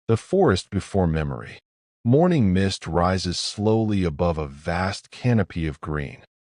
The forest before memory. Morning mist rises slowly above a vast canopy of green.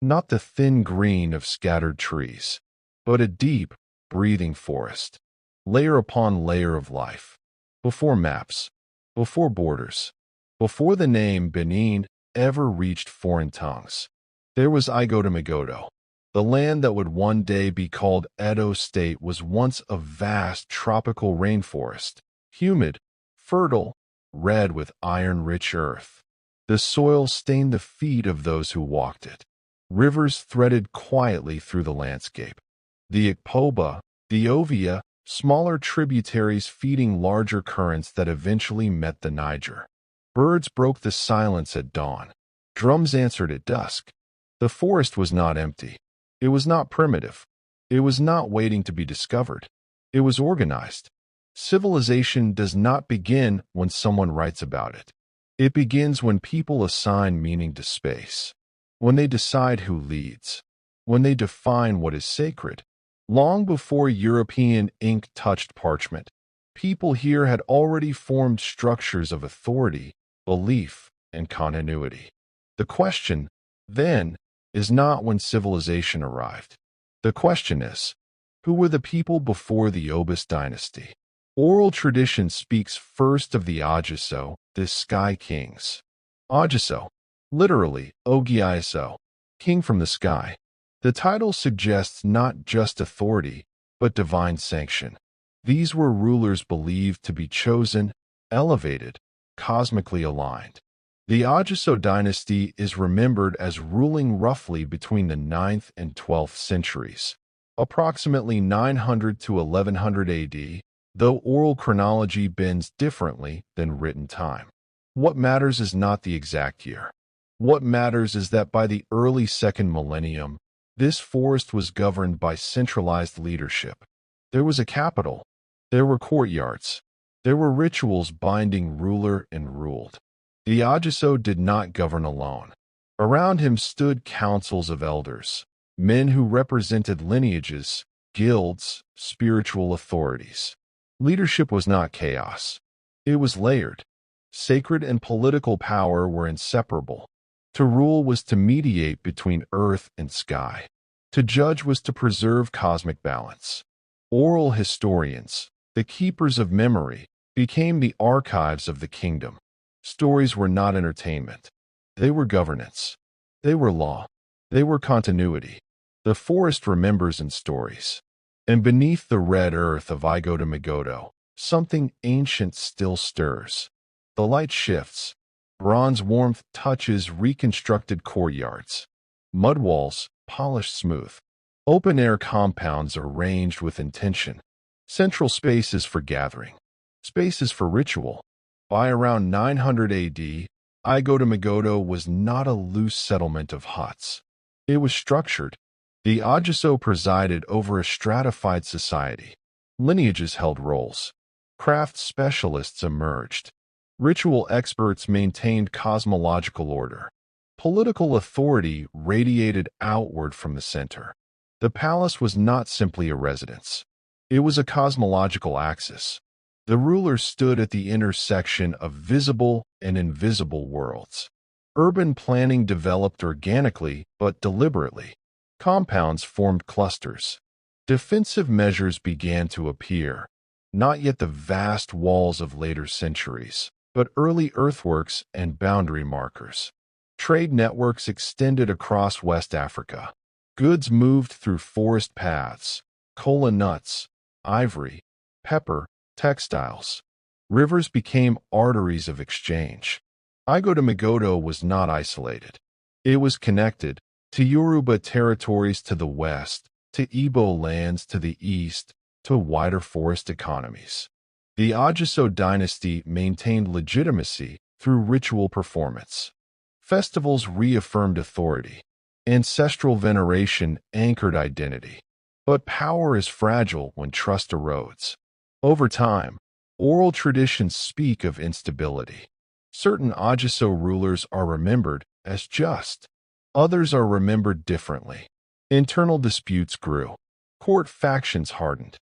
Not the thin green of scattered trees, but a deep, breathing forest. Layer upon layer of life. Before maps, before borders, before the name Benin ever reached foreign tongues, there was Igodomigodo. The land that would one day be called Edo State was once a vast tropical rainforest, humid, fertile, red with iron-rich earth. The soil stained the feet of those who walked it. Rivers threaded quietly through the landscape. The Ikpoba, the Ovia, smaller tributaries feeding larger currents that eventually met the Niger. Birds broke the silence at dawn. Drums answered at dusk. The forest was not empty. It was not primitive. It was not waiting to be discovered. It was organized. Civilization does not begin when someone writes about it. It begins when people assign meaning to space, when they decide who leads, when they define what is sacred. Long before European ink touched parchment, people here had already formed structures of authority, belief, and continuity. The question, then, is not when civilization arrived. The question is, who were the people before the Obas dynasty? Oral tradition speaks first of the Ogiso, the sky kings. Ogiso, literally, Ogiso, king from the sky. The title suggests not just authority, but divine sanction. These were rulers believed to be chosen, elevated, cosmically aligned. The Ogiso dynasty is remembered as ruling roughly between the 9th and 12th centuries, approximately 900 to 1100 AD, though oral chronology bends differently than written time. What matters is not the exact year. What matters is that by the early 2nd millennium, this forest was governed by centralized leadership. There was a capital. There were courtyards. There were rituals binding ruler and ruled. The Ogiso did not govern alone. Around him stood councils of elders, men who represented lineages, guilds, spiritual authorities. Leadership was not chaos. It was layered. Sacred and political power were inseparable. To rule was to mediate between earth and sky. To judge was to preserve cosmic balance. Oral historians, the keepers of memory, became the archives of the kingdom. Stories were not entertainment. They were governance. They were law. They were continuity. The forest remembers in stories. And beneath the red earth of Igodomigodo, something ancient still stirs. The light shifts. Bronze warmth touches reconstructed courtyards. Mud walls, polished smooth. Open-air compounds arranged with intention. Central spaces for gathering. Spaces for ritual. By around 900 AD, Igodomigodo was not a loose settlement of huts. It was structured. The Ogiso presided over a stratified society. Lineages held roles. Craft specialists emerged. Ritual experts maintained cosmological order. Political authority radiated outward from the center. The palace was not simply a residence. It was a cosmological axis. The ruler stood at the intersection of visible and invisible worlds. Urban planning developed organically but deliberately. Compounds formed clusters. Defensive measures began to appear, not yet the vast walls of later centuries, but early earthworks and boundary markers. Trade networks extended across West Africa. Goods moved through forest paths, kola nuts, ivory, pepper, textiles. Rivers became arteries of exchange. Igodomigodo was not isolated. It was connected to Yoruba territories to the west, to Igbo lands to the east, to wider forest economies. The Ogiso dynasty maintained legitimacy through ritual performance. Festivals reaffirmed authority. Ancestral veneration anchored identity. But power is fragile when trust erodes. Over time, oral traditions speak of instability. Certain Ogiso rulers are remembered as just. Others are remembered differently. Internal disputes grew. Court factions hardened.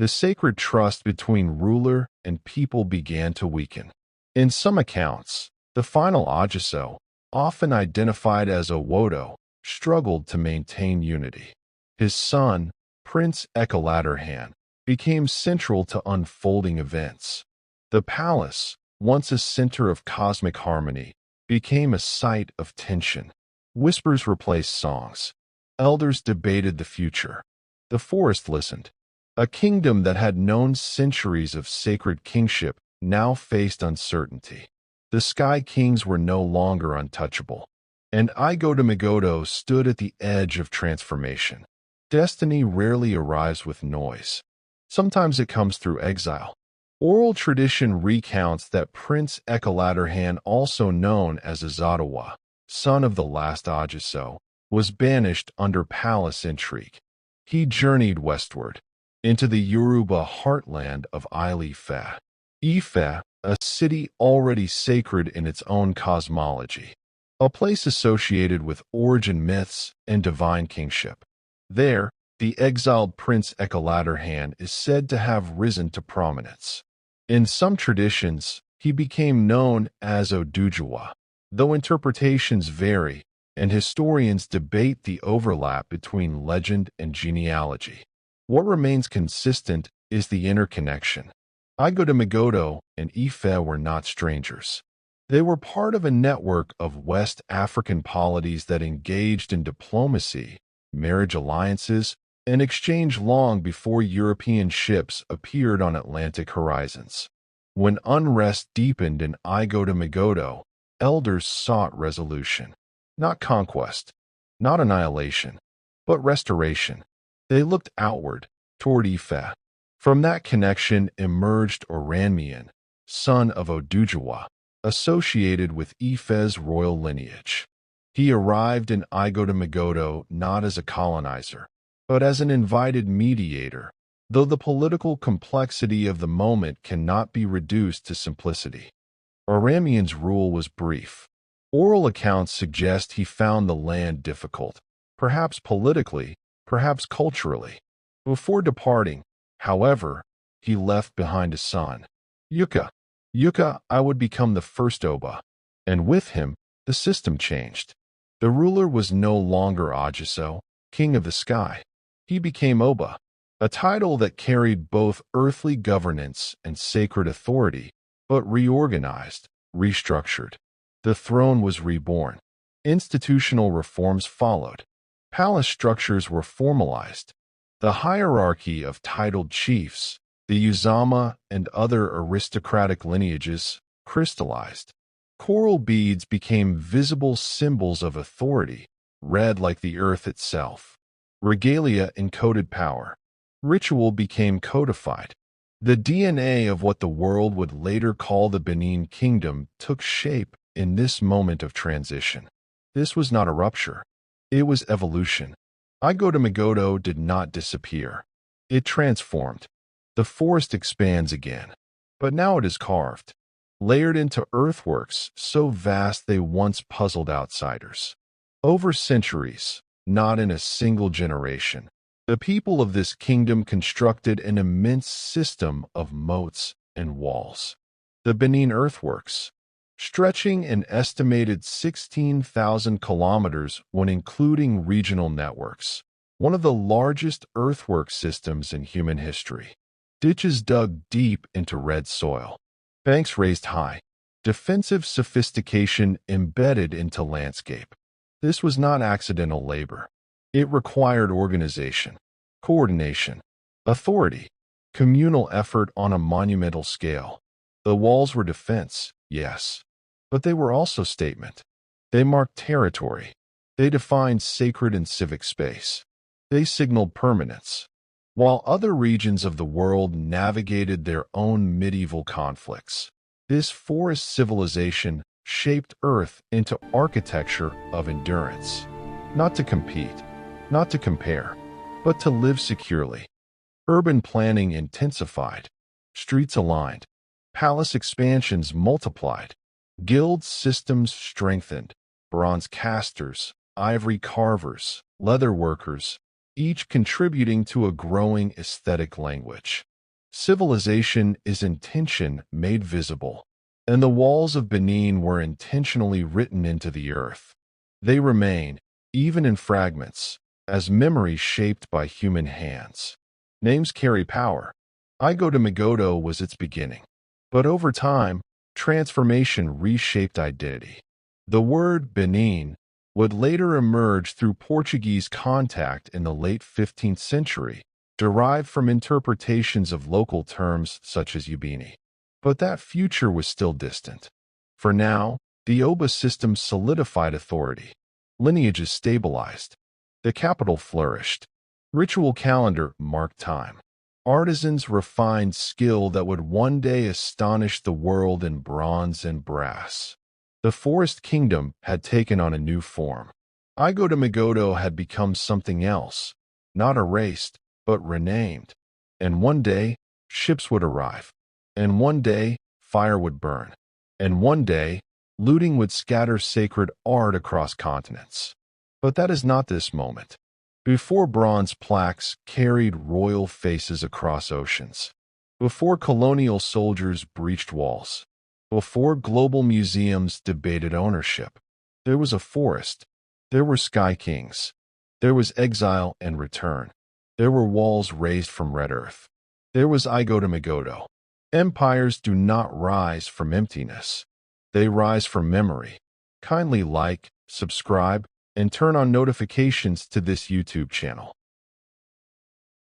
The sacred trust between ruler and people began to weaken. In some accounts, the final Ogiso, often identified as Owodo, struggled to maintain unity. His son, Prince Ekaladeran, became central to unfolding events. The palace, once a center of cosmic harmony, became a site of tension. Whispers replaced songs. Elders debated the future. The forest listened. A kingdom that had known centuries of sacred kingship now faced uncertainty. The Sky Kings were no longer untouchable, and Igodomigodo stood at the edge of transformation. Destiny rarely arrives with noise. Sometimes it comes through exile. Oral tradition recounts that Prince Ekaladeran, also known as Izodawa, son of the last Ogiso, was banished under palace intrigue. He journeyed westward, into the Yoruba heartland of Ile-Ife. Ife, a city already sacred in its own cosmology, a place associated with origin myths and divine kingship. There, the exiled Prince Ekaladeran is said to have risen to prominence. In some traditions, he became known as Odujuwa, though interpretations vary and historians debate the overlap between legend and genealogy. What remains consistent is the interconnection. Igodomigodo and Ife were not strangers. They were part of a network of West African polities that engaged in diplomacy, marriage alliances, and exchange long before European ships appeared on Atlantic horizons. When unrest deepened in Igodomigodo, elders sought resolution. Not conquest, not annihilation, but restoration. They looked outward, toward Ife. From that connection emerged Oranmiyan, son of Odujuwa, associated with Ife's royal lineage. He arrived in Igodomigodo not as a colonizer, but as an invited mediator, though the political complexity of the moment cannot be reduced to simplicity. Oranmiyan's rule was brief. Oral accounts suggest he found the land difficult, perhaps politically, perhaps culturally. Before departing, however, he left behind a son. Yuka, I would become the first Oba. And with him, the system changed. The ruler was no longer Ogiso, king of the sky. He became Oba, a title that carried both earthly governance and sacred authority, but reorganized, restructured. The throne was reborn. Institutional reforms followed. Palace structures were formalized. The hierarchy of titled chiefs, the Uzama and other aristocratic lineages, crystallized. Coral beads became visible symbols of authority, red like the earth itself. Regalia encoded power. Ritual became codified. The DNA of what the world would later call the Benin Kingdom took shape in this moment of transition. This was not a rupture. It was evolution. Igodomigodo did not disappear. It transformed. The forest expands again, but now it is carved, layered into earthworks so vast they once puzzled outsiders. Over centuries, not in a single generation, the people of this kingdom constructed an immense system of moats and walls. The Benin earthworks, stretching an estimated 16,000 kilometers when including regional networks, one of the largest earthwork systems in human history. Ditches dug deep into red soil, banks raised high, defensive sophistication embedded into landscape. This was not accidental labor. It required organization, coordination, authority, communal effort on a monumental scale. The walls were defense, yes, but they were also statement. They marked territory. They defined sacred and civic space. They signaled permanence. While other regions of the world navigated their own medieval conflicts, this forest civilization shaped Earth into architecture of endurance. Not to compete, not to compare, but to live securely. Urban planning intensified, streets aligned, palace expansions multiplied, guild systems strengthened, bronze casters, ivory carvers, leather workers, each contributing to a growing aesthetic language. Civilization is intention made visible, and the walls of Benin were intentionally written into the earth. They remain, even in fragments, as memories shaped by human hands. Names carry power. Igodomigodo was its beginning. But over time, transformation reshaped identity. The word Benin would later emerge through Portuguese contact in the late 15th century, derived from interpretations of local terms such as Ubini. But that future was still distant. For now, the Obas system solidified authority. Lineages stabilized. The capital flourished. Ritual calendar marked time. Artisans refined skill that would one day astonish the world in bronze and brass. The forest kingdom had taken on a new form. Igodomigodo had become something else, not erased, but renamed. And one day, ships would arrive. And one day, fire would burn. And one day, looting would scatter sacred art across continents. But that is not this moment. Before bronze plaques carried royal faces across oceans. Before colonial soldiers breached walls. Before global museums debated ownership. There was a forest. There were sky kings. There was exile and return. There were walls raised from red earth. There was Igodomigodo. Empires do not rise from emptiness. They rise from memory. Kindly like, subscribe, and turn on notifications to this YouTube channel.